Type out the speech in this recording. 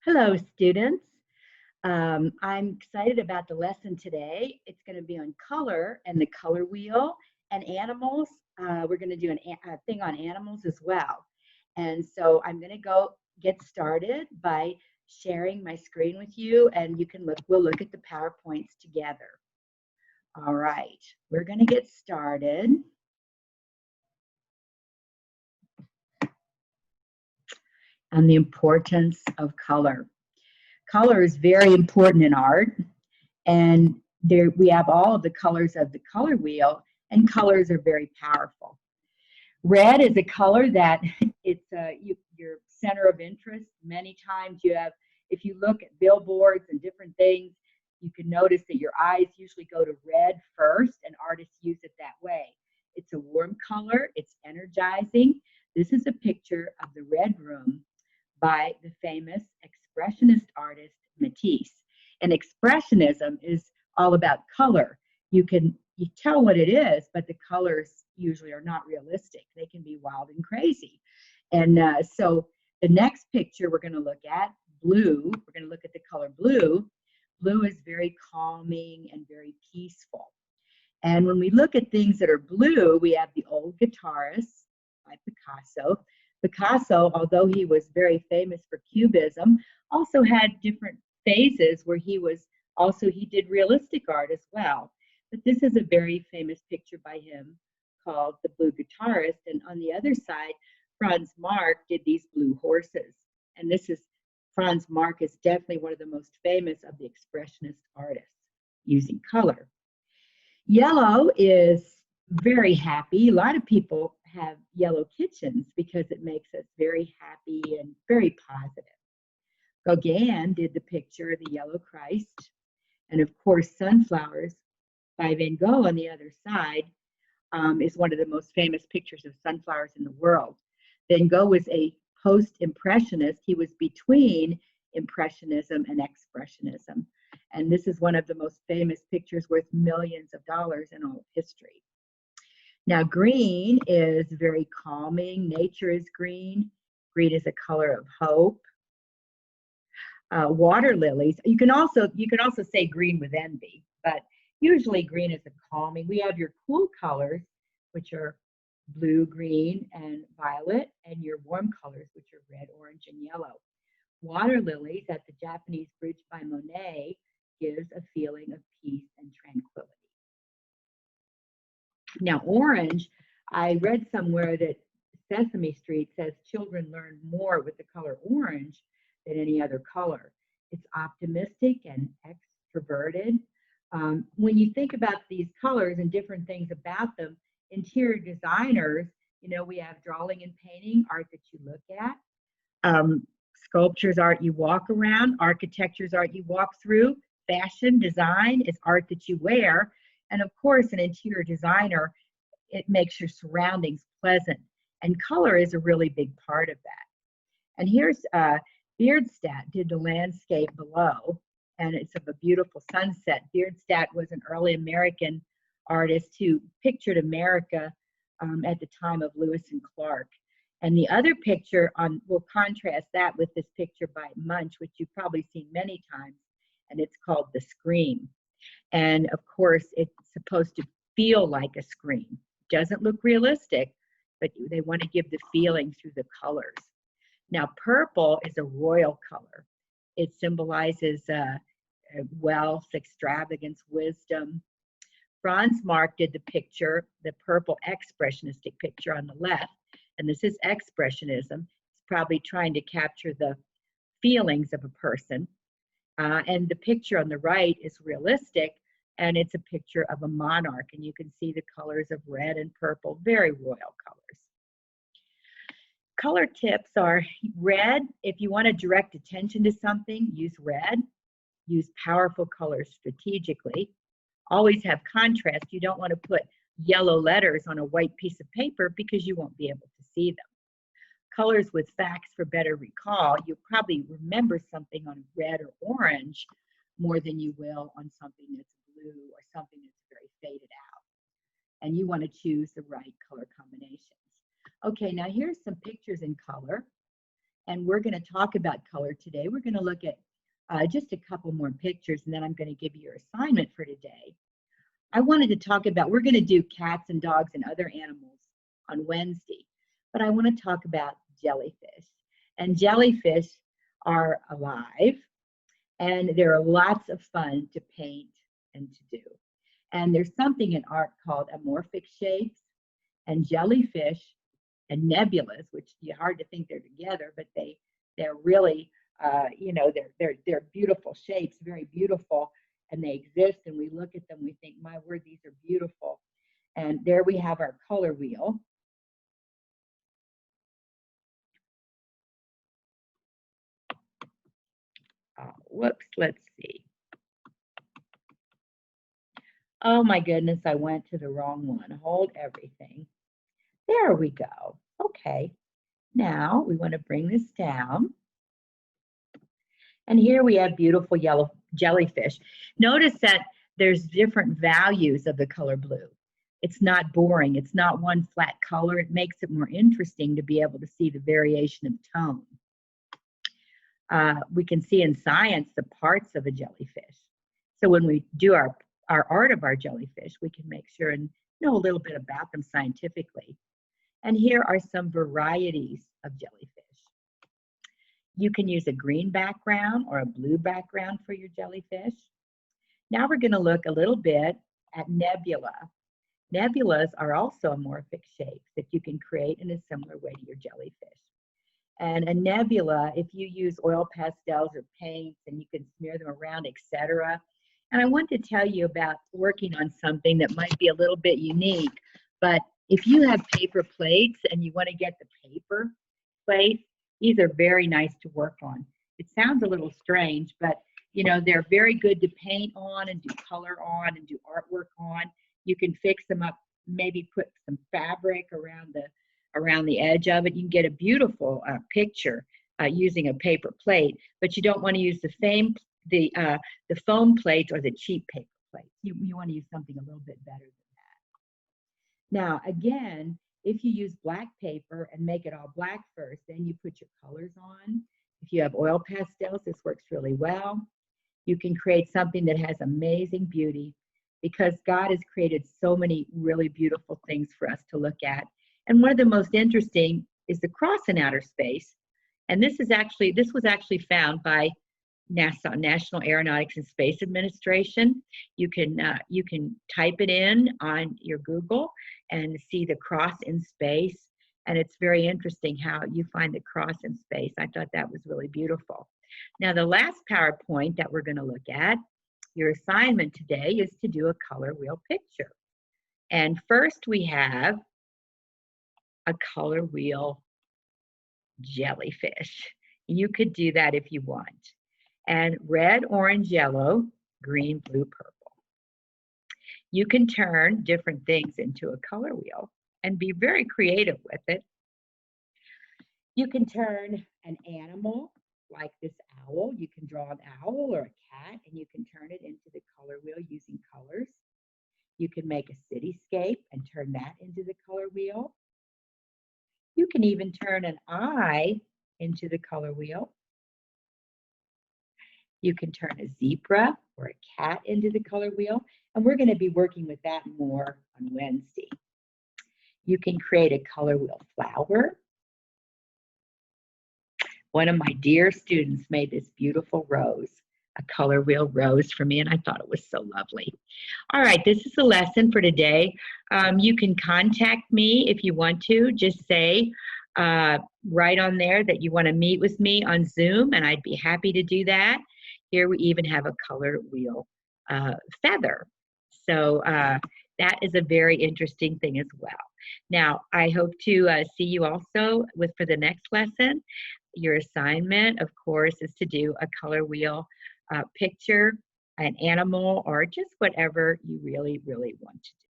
Hello, students. I'm excited about the lesson today. It's going to be on color and the color wheel and animals. We're going to do a thing on animals as well. And so I'm going to go get started by sharing my screen with you, and you can look. We'll look at the PowerPoints together. All right, we're going to get started. On the importance of color. Color is very important in art, and there we have all of the colors of the color wheel, and colors are very powerful. Red is a color that it's your center of interest. Many times you have, if you look at billboards and different things, you can notice that your eyes usually go to red first, and artists use it that way. It's a warm color, it's energizing. This is a picture of the Red Room by the famous expressionist artist Matisse. And expressionism is all about color. You tell what it is, but the colors usually are not realistic. They can be wild and crazy. And so the next picture we're going to look at, blue, we're going to look at the color blue. Blue is very calming and very peaceful. And when we look at things that are blue, we have the old guitarist by Picasso. Picasso, although he was very famous for Cubism, also had different phases where he did realistic art as well. But this is a very famous picture by him called The Blue Guitarist. And on the other side, Franz Marc did these blue horses. And Franz Marc is definitely one of the most famous of the expressionist artists using color. Yellow is very happy. A lot of people have yellow kitchens because it makes us very happy and very positive. Gauguin did the picture, the Yellow Christ, and of course, Sunflowers by Van Gogh on the other side is one of the most famous pictures of sunflowers in the world. Van Gogh was a post-impressionist. He was between Impressionism and Expressionism. And this is one of the most famous pictures worth millions of dollars in all of history. Now, green is very calming. Nature is green. Green is a color of hope. Water lilies. You can also say green with envy, but usually green is a calming. We have your cool colors, which are blue, green, and violet, and your warm colors, which are red, orange, and yellow. Water lilies at the Japanese Bridge by Monet gives a feeling of peace and tranquility. Now, orange, I read somewhere that Sesame Street says children learn more with the color orange than any other color. It's optimistic and extroverted. When you think about these colors and different things about them, interior designers, we have drawing and painting, art that you look at. Sculpture's art you walk around, architecture's art you walk through, fashion design is art that you wear, and of course an interior designer, it makes your surroundings pleasant, and color is a really big part of that. And here's Bierstadt did the landscape below, and it's of a beautiful sunset. Bierstadt was an early American artist who pictured America at the time of Lewis and Clark. And the other picture we'll contrast that with this picture by Munch, which you've probably seen many times, and it's called The Scream. And of course, it's supposed to feel like a scream. It doesn't look realistic, but they want to give the feeling through the colors. Now, purple is a royal color. It symbolizes wealth, extravagance, wisdom. Franz Marc did the picture, the purple expressionistic picture on the left, and this is expressionism. It's probably trying to capture the feelings of a person. And the picture on the right is realistic, and it's a picture of a monarch, and you can see the colors of red and purple, very royal colors. Color tips are red. If you want to direct attention to something, use red. Use powerful colors strategically. Always have contrast. You don't want to put yellow letters on a white piece of paper because you won't be able to see them. Colors with facts for better recall. You'll probably remember something on red or orange more than you will on something that's blue or something that's very faded out. And you want to choose the right color combinations. Okay, now here's some pictures in color. And we're going to talk about color today. We're going to look at just a couple more pictures, and then I'm going to give you your assignment for today. I wanted to talk about, we're going to do cats and dogs and other animals on Wednesday, but I want to talk about jellyfish. And jellyfish are alive, and they're lots of fun to paint and to do. And there's something in art called amorphic shapes, and jellyfish and nebulas, which are hard to think they're together, but they're really, you know, they're beautiful shapes, very beautiful, and they exist. And we look at them, we think, my word, these are beautiful. And there we have our color wheel. Whoops, let's see. Oh my goodness, I went to the wrong one. Hold everything. There we go. Okay. Now we want to bring this down. And here we have beautiful yellow jellyfish. Notice that there's different values of the color blue. It's not boring. It's not one flat color. It makes it more interesting to be able to see the variation of tone. We can see in science the parts of a jellyfish. So when we do our art of our jellyfish, we can make sure and know a little bit about them scientifically. And here are some varieties of jellyfish. You can use a green background or a blue background for your jellyfish. Now we're going to look a little bit at nebula. Nebulas are also amorphic shapes that you can create in a similar way to your jellyfish. And a nebula, if you use oil pastels or paints, and you can smear them around, etc. And I want to tell you about working on something that might be a little bit unique, but if you have paper plates and you want to get the paper plates, these are very nice to work on. It sounds a little strange, but you know, they're very good to paint on and do color on and do artwork on. You can fix them up, maybe put some fabric around the edge of it. You can get a beautiful picture using a paper plate, but you don't want to use the foam plates or the cheap paper plates. You want to use something a little bit better than that. Now, again, if you use black paper and make it all black first, then you put your colors on. If you have oil pastels, this works really well. You can create something that has amazing beauty because God has created so many really beautiful things for us to look at. And one of the most interesting is the cross in outer space. And this was actually found by NASA, National Aeronautics and Space Administration. You can type it in on your Google and see the cross in space. And it's very interesting how you find the cross in space. I thought that was really beautiful. Now, the last PowerPoint that we're going to look at, your assignment today is to do a color wheel picture. And first we have a color wheel jellyfish. You could do that if you want. And red, orange, yellow, green, blue, purple. You can turn different things into a color wheel and be very creative with it. You can turn an animal like this owl. You can draw an owl or a cat and you can turn it into the color wheel using colors. You can make a cityscape and turn that into the color wheel. You can even turn an eye into the color wheel. You can turn a zebra or a cat into the color wheel, and we're going to be working with that more on Wednesday. You can create a color wheel flower. One of my dear students made this beautiful rose, a color wheel rose for me, and I thought it was so lovely. All right, this is the lesson for today. You can contact me if you want to. Just say right on there that you want to meet with me on Zoom, and I'd be happy to do that. Here we even have a color wheel feather. So that is a very interesting thing as well. Now, I hope to see you also for the next lesson. Your assignment, of course, is to do a color wheel picture, an animal, or just whatever you really, really want to do.